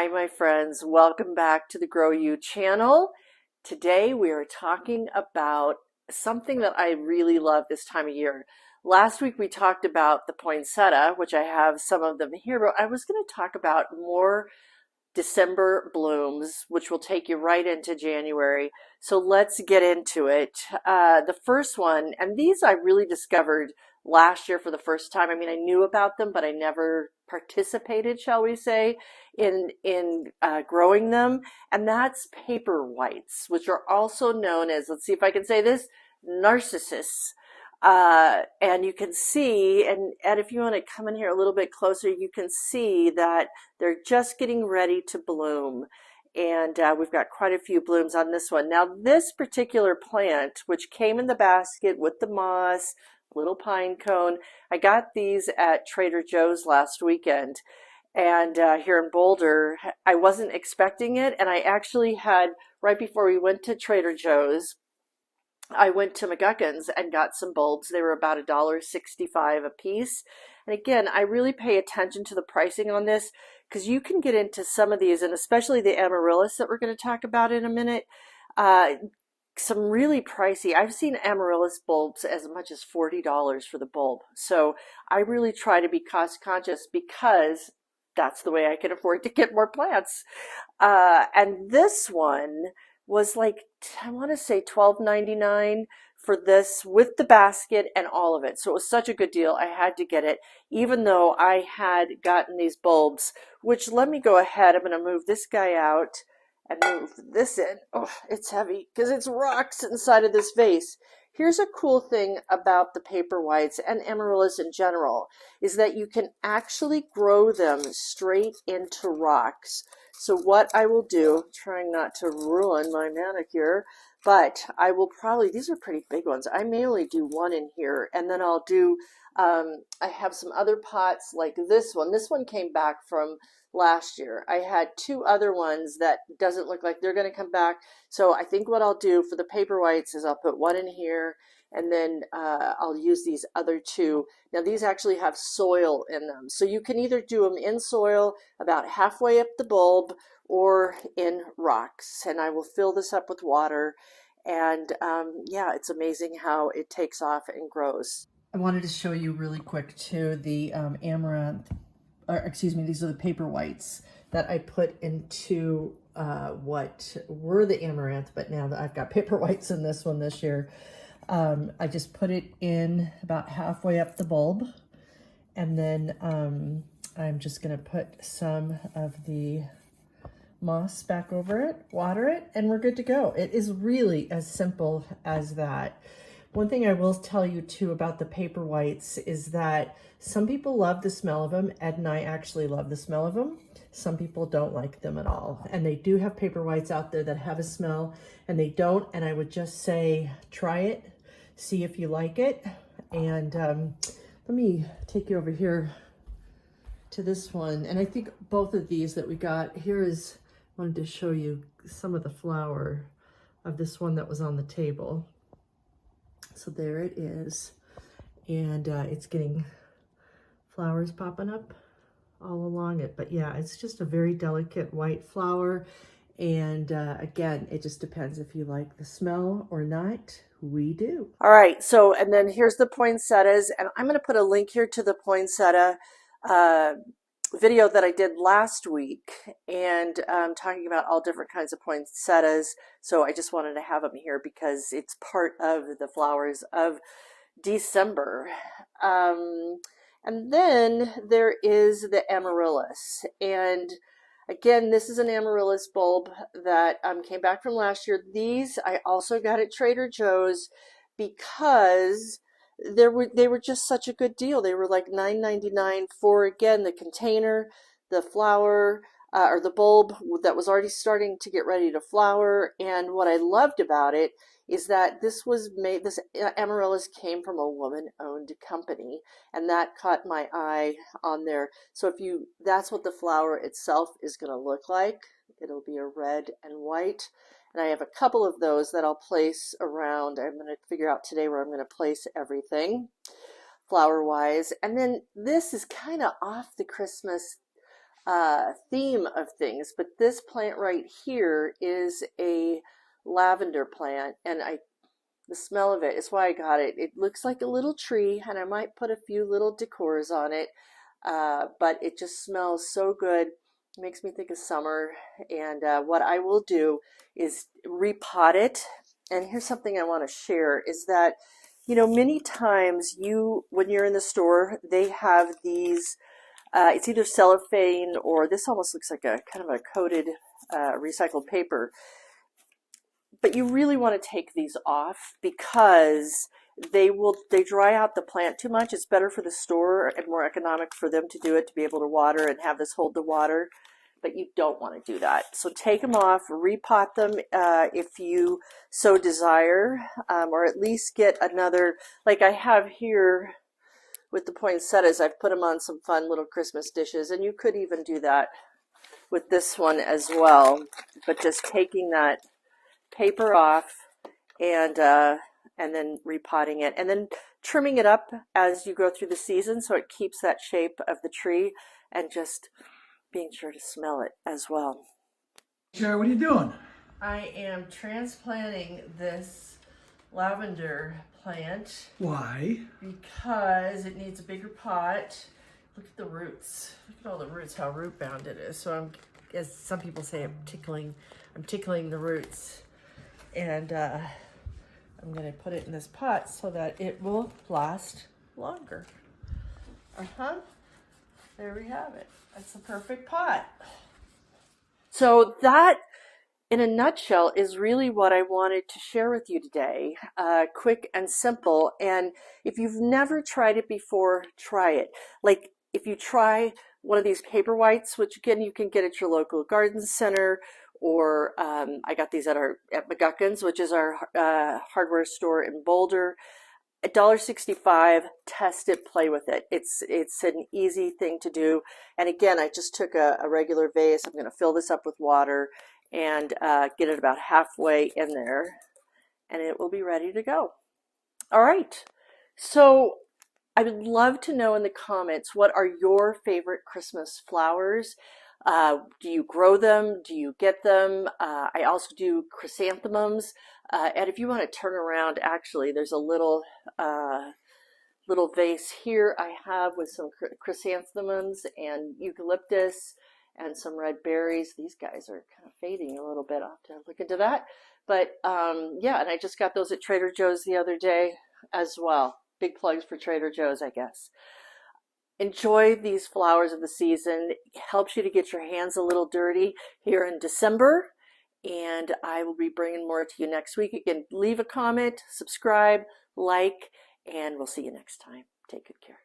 Hi, my friends. Welcome back to the Grow You channel. Today we are talking about something that I really love this time of year. Last week we talked about the poinsettia, which I have some of them here, but I was going to talk about more December blooms, which will take you right into January. So let's get into it. The first one, and these I really discovered last year for the first time. I mean, I knew about them, but I never participated, shall we say, in growing them. And that's paper whites, which are also known as, let's see if I can say this, narcissus. And you can see, and if you want to come in here a little bit closer, you can see that they're just getting ready to bloom. And we've got quite a few blooms on this one. Now, this particular plant, which came in the basket with the moss, little pine cone, I got these at Trader Joe's last weekend. And here in Boulder, I wasn't expecting it. And I actually had, right before we went to Trader Joe's, I went to McGuckin's and got some bulbs. They were about $1.65 a piece. And again, I really pay attention to the pricing on this because you can get into some of these, and especially the amaryllis that we're going to talk about in a minute, some really pricey. I've seen amaryllis bulbs as much as $40 for the bulb. So I really try to be cost conscious because that's the way I can afford to get more plants. And this one was like, I want to say $12.99 for this with the basket and all of it. So it was such a good deal. I had to get it, even though I had gotten these bulbs, which let me go ahead. I'm going to move this guy out and move this in. Oh, it's heavy because it's rocks inside of this vase. Here's a cool thing about the paper whites and amaryllis in general is that you can actually grow them straight into rocks. So what I will do, trying not to ruin my manicure, but I will probably, these are pretty big ones. I may only do one in here, and then I'll do, I have some other pots like this one. This one came back from last year. I had two other ones that doesn't look like they're going to come back. So I think what I'll do for the paper whites is I'll put one in here, and then I'll use these other two. Now these actually have soil in them. So you can either do them in soil about halfway up the bulb or in rocks. And I will fill this up with water. And yeah, it's amazing how it takes off and grows. I wanted to show you really quick too the amaranth, or excuse me, these are the paper whites that I put into what were the amaranth, but now that I've got paper whites in this one this year. I just put it in about halfway up the bulb, and then I'm just going to put some of the moss back over it, water it, and we're good to go. It is really as simple as that. One thing I will tell you too about the paper whites is that some people love the smell of them. Ed and I actually love the smell of them. Some people don't like them at all. And they do have paper whites out there that have a smell, and they don't. And I would just say, try it, see if you like it. And let me take you over here to this one. And I think both of these that we got, here is, I wanted to show you some of the flower of this one that was on the table. So there it is. And it's getting flowers popping up all along it. But yeah, it's just a very delicate white flower. And again, it just depends if you like the smell or not. We do. All right, so, and then here's the poinsettias. And I'm going to put a link here to the poinsettia video that I did last week, and talking about all different kinds of poinsettias. So I just wanted to have them here because it's part of the flowers of December. And then there is the amaryllis. And again, this is an amaryllis bulb that came back from last year. These I also got at Trader Joe's because they were just such a good deal. They were like $9.99 for, again, the container, the flower, or the bulb that was already starting to get ready to flower. And what I loved about it is that this amaryllis came from a woman-owned company, and that caught my eye on there. So that's what the flower itself is going to look like. It'll be a red and white. And I have a couple of those that I'll place around. I'm going to figure out today where I'm going to place everything flower-wise. And then this is kind of off the Christmas theme of things, but this plant right here is a lavender plant, and the smell of it is why I got it. It looks like a little tree, and I might put a few little decors on it, but it just smells so good. It makes me think of summer, and what I will do is repot it. And here's something I want to share is that, many times when you're in the store, they have these, it's either cellophane or this almost looks like a kind of a coated recycled paper. But you really want to take these off because they dry out the plant too much. It's better for the store and more economic for them to do it, to be able to water and have this hold the water. But you don't want to do that. So take them off, repot them if you so desire, or at least get another, like I have here with the poinsettias. I've put them on some fun little Christmas dishes, and you could even do that with this one as well. But just taking that paper off and then repotting it, and then trimming it up as you go through the season so it keeps that shape of the tree, and just being sure to smell it as well. Sure, what are you doing? I am transplanting this lavender plant. Why? Because it needs a bigger pot. Look at the roots. Look at all the roots, how root bound it is. So as some people say, I'm tickling the roots. And I'm going to put it in this pot so that it will last longer. There we have it. That's the perfect pot. So that, in a nutshell, is really what I wanted to share with you today. Quick and simple. And if you've never tried it before, try it. Like if you try one of these paper whites, which again you can get at your local garden center, or I got these at McGuckin's, which is our hardware store in Boulder. $1.65, test it, play with it. It's an easy thing to do. And again, I just took a regular vase. I'm going to fill this up with water and get it about halfway in there, and it will be ready to go. All right. So I would love to know in the comments, what are your favorite Christmas flowers? Do you grow them? Do you get them? I also do chrysanthemums. And if you want to turn around, actually, there's a little vase here I have with some chrysanthemums and eucalyptus and some red berries. These guys are kind of fading a little bit. I'll have to look into that. But yeah, and I just got those at Trader Joe's the other day as well. Big plugs for Trader Joe's, I guess. Enjoy these flowers of the season. It helps you to get your hands a little dirty here in December. And I will be bringing more to you next week. Again, leave a comment, subscribe, like, and we'll see you next time. Take good care.